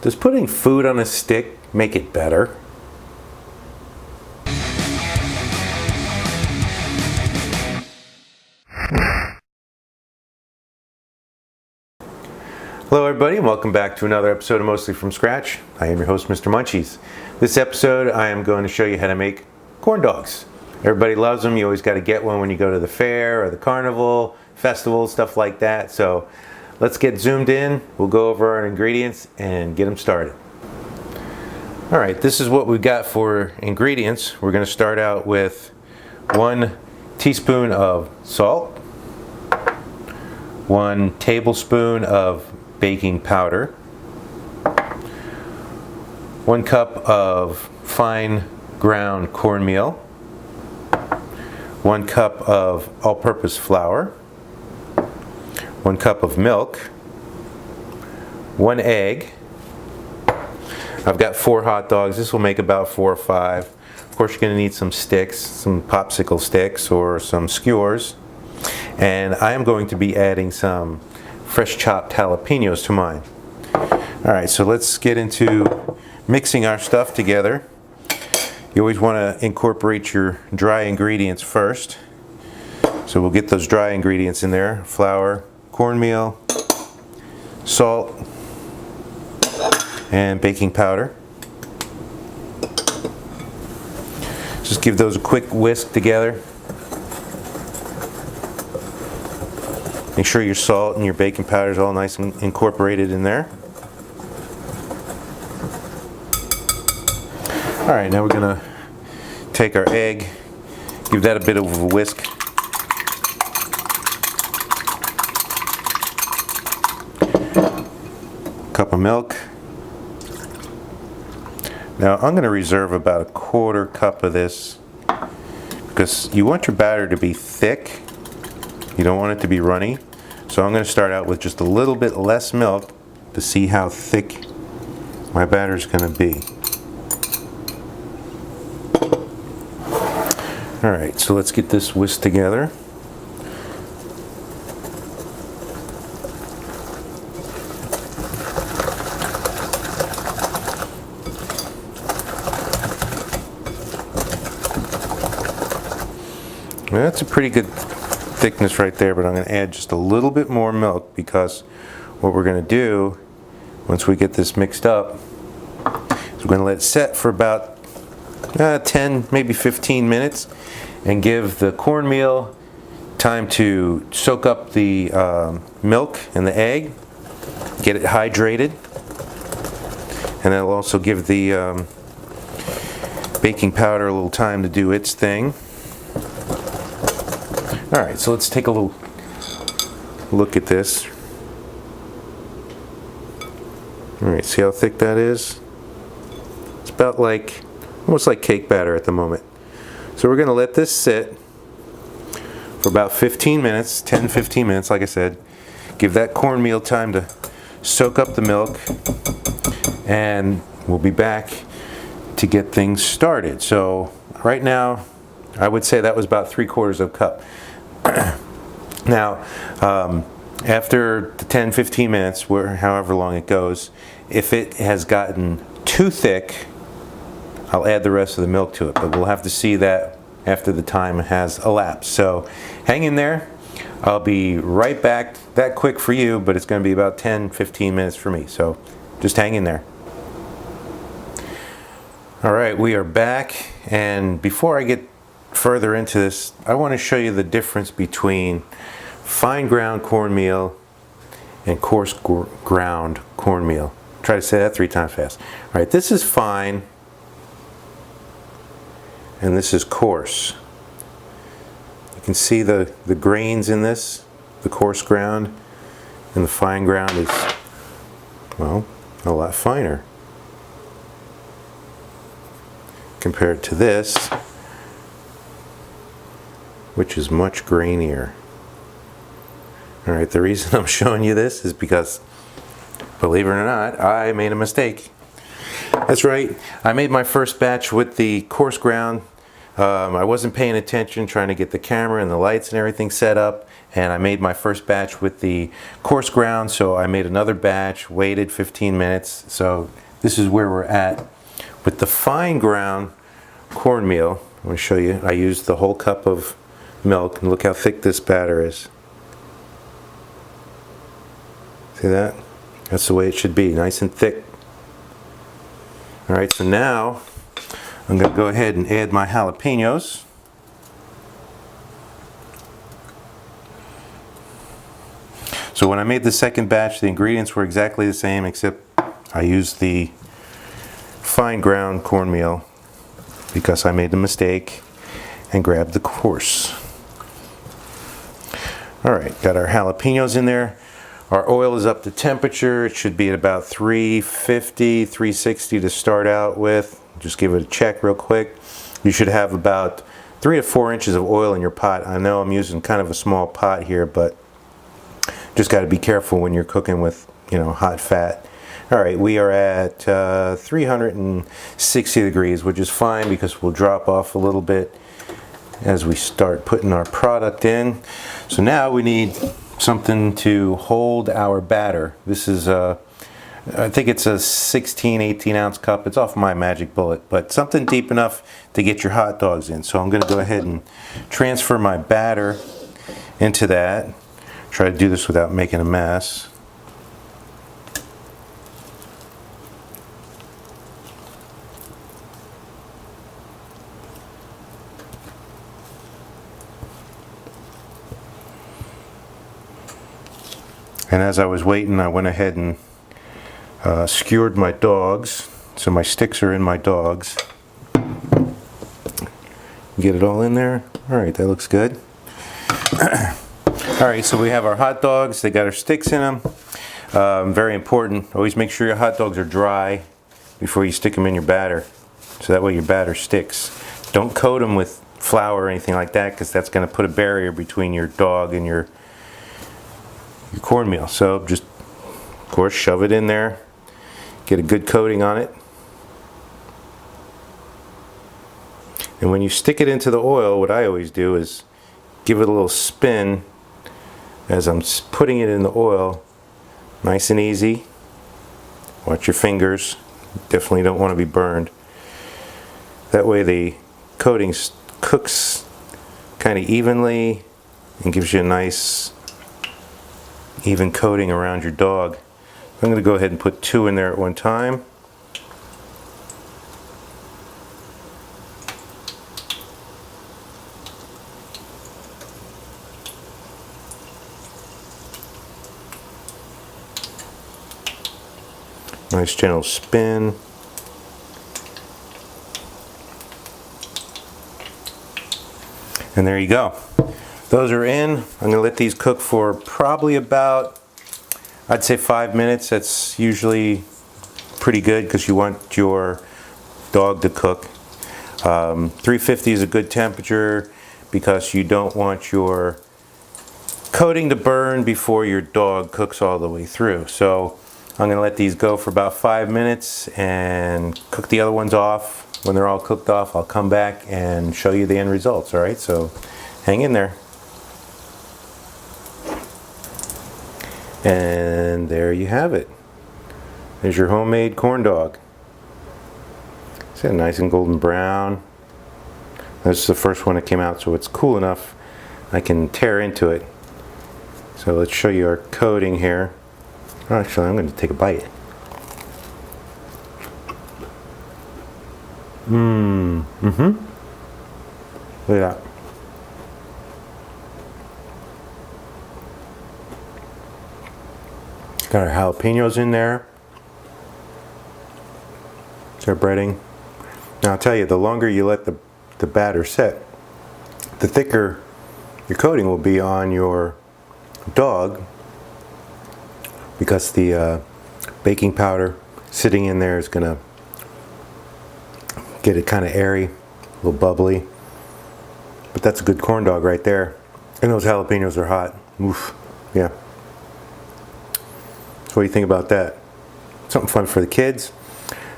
Does putting food on a stick make it better? Hello everybody and welcome back to another episode of Mostly From Scratch. I am your host, Mr. Munchies. This episode I am going to show you how to make corn dogs. Everybody loves them. You always got to get one when you go to the fair or the carnival, festival, stuff like that. So let's get zoomed in. We'll go over our ingredients and get them started. Alright, this is what we've got for ingredients. We're going to start out with 1 teaspoon of salt, 1 tablespoon of baking powder, 1 cup of fine ground cornmeal, 1 cup of all-purpose flour, 1 cup of milk, 1 egg. I've got 4 hot dogs. This will make about 4 or 5. Of course, you're going to need some sticks, some popsicle sticks or some skewers. And I am going to be adding some fresh chopped jalapenos to mine. Alright, so let's get into mixing our stuff together. You always want to incorporate your dry ingredients first. So we'll get those dry ingredients in there. Flour, cornmeal, salt, and baking powder. Just give those a quick whisk together. Make sure your salt and your baking powder is all nice and incorporated in there. Alright, now we're going to take our egg, give that a bit of a whisk. Cup of milk. Now I'm going to reserve about a 1/4 cup of this because you want your batter to be thick. You don't want it to be runny. So I'm going to start out with just a little bit less milk to see how thick my batter is going to be. Alright, so let's get this whisked together. That's a pretty good thickness right there, but I'm going to add just a little bit more milk because what we're going to do once we get this mixed up is we're going to let it set for about 10, maybe 15 minutes and give the cornmeal time to soak up the milk and the egg, get it hydrated, and that'll also give the baking powder a little time to do its thing. Alright, so let's take a little look at this. Alright, see how thick that is? It's about almost like cake batter at the moment. So we're going to let this sit for about 15 minutes, 10-15 minutes, like I said. Give that cornmeal time to soak up the milk, and we'll be back to get things started. So right now, I would say that was about 3/4 of a cup. Now, after the 10-15 minutes, however long it goes, if it has gotten too thick, I'll add the rest of the milk to it, but we'll have to see that after the time has elapsed. So hang in there. I'll be right back. That quick for you, but it's going to be about 10-15 minutes for me. So just hang in there. Alright, we are back, and before I get further into this, I want to show you the difference between fine ground cornmeal and coarse ground cornmeal. Try to say that 3 times fast. Alright, this is fine and this is coarse. You can see the grains in this, the coarse ground, and the fine ground is, well, a lot finer compared to this, which is much grainier. Alright, the reason I'm showing you this is because, believe it or not, I made a mistake. That's right, I made my first batch with the coarse ground. I wasn't paying attention, trying to get the camera and the lights and everything set up, and I made my first batch with the coarse ground, so I made another batch, waited 15 minutes. So this is where we're at. With the fine ground cornmeal, I'm going to show you, I used the whole cup of milk, and look how thick this batter is. See that? That's the way it should be, nice and thick. Alright, so now I'm going to go ahead and add my jalapenos. So when I made the second batch, the ingredients were exactly the same, except I used the fine ground cornmeal because I made the mistake and grabbed the coarse. Alright, got our jalapenos in there. Our oil is up to temperature. It should be at about 350, 360 to start out with. Just give it a check real quick. You should have about 3 to 4 inches of oil in your pot. I know I'm using kind of a small pot here, but just got to be careful when you're cooking with, hot fat. All right, we are at 360 degrees, which is fine because we'll drop off a little bit as we start putting our product in. So now we need something to hold our batter. This is I think it's a 16, 18 ounce cup. It's off my Magic Bullet, but something deep enough to get your hot dogs in. So I'm going to go ahead and transfer my batter into that. Try to do this without making a mess. And as I was waiting, I went ahead and skewered my dogs. So my sticks are in my dogs. Get it all in there. All right, that looks good. All right, so we have our hot dogs. They got our sticks in them. Very important. Always make sure your hot dogs are dry before you stick them in your batter. So that way your batter sticks. Don't coat them with flour or anything like that, because that's going to put a barrier between your dog and your cornmeal. So just, of course, shove it in there. Get a good coating on it. And when you stick it into the oil, what I always do is give it a little spin as I'm putting it in the oil. Nice and easy. Watch your fingers. Definitely don't want to be burned. That way the coating cooks kind of evenly and gives you a nice even coating around your dog. I'm going to go ahead and put 2 in there at one time. Nice gentle spin. And there you go. Those are in. I'm going to let these cook for probably about, I'd say 5 minutes. That's usually pretty good because you want your dog to cook. 350 is a good temperature because you don't want your coating to burn before your dog cooks all the way through. So I'm going to let these go for about 5 minutes and cook the other ones off. When they're all cooked off, I'll come back and show you the end results. All right, so hang in there. And there you have it. There's your homemade corn dog. It's nice and golden brown. This is the first one that came out, so it's cool enough I can tear into it. So let's show you our coating here. Actually, I'm going to take a bite. Look at that. Got our jalapenos in there. It's our breading. Now I'll tell you, the longer you let the batter set, the thicker your coating will be on your dog, because the baking powder sitting in there is going to get it kind of airy, a little bubbly. But that's a good corn dog right there. And those jalapenos are hot. Oof. Yeah. So what do you think about that? Something fun for the kids.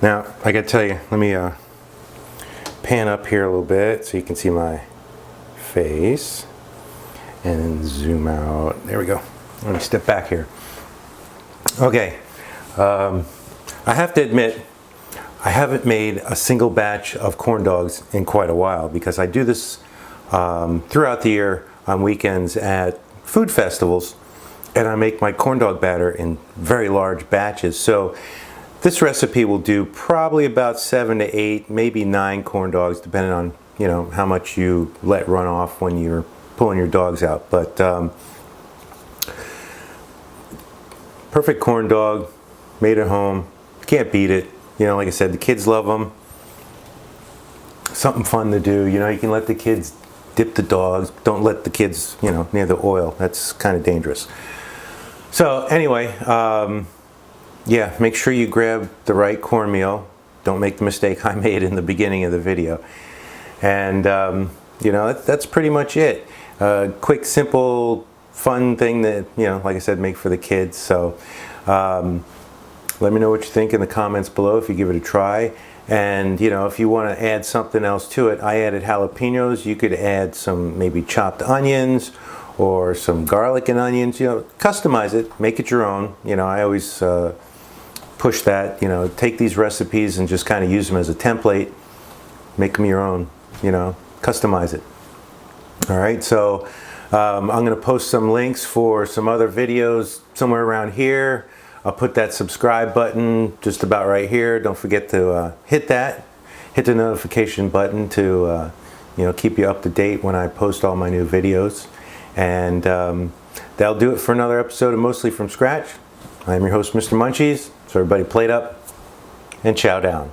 Now, I gotta tell you, let me pan up here a little bit so you can see my face. and zoom out. There we go. Let me step back here. Okay, I have to admit, I haven't made a single batch of corn dogs in quite a while because I do this throughout the year on weekends at food festivals, and I make my corn dog batter in very large batches. So this recipe will do probably about 7 to 8, maybe 9 corn dogs, depending on, you know, how much you let run off when you're pulling your dogs out. But perfect corn dog, made at home, can't beat it. You know, like I said, the kids love them. Something fun to do. You know, you can let the kids dip the dogs. Don't let the kids, you know, near the oil. That's kind of dangerous. So anyway, yeah, make sure you grab the right cornmeal. Don't make the mistake I made in the beginning of the video. And, you know, that's pretty much it. Quick, simple, fun thing that, you know, like I said, make for the kids. So let me know what you think in the comments below if you give it a try. And, you know, if you want to add something else to it, I added jalapenos. You could add some maybe chopped onions or some garlic and onions. You know, customize it, make it your own. You know, I always push that. You know, take these recipes and just kind of use them as a template. Make them your own, you know, customize it. All right, so I'm going to post some links for some other videos somewhere around here. I'll put that subscribe button just about right here. Don't forget to hit that. Hit the notification button to you know, keep you up to date when I post all my new videos. And that'll do it for another episode of Mostly From Scratch. I'm your host, Mr. Munchies. So everybody plate up and chow down.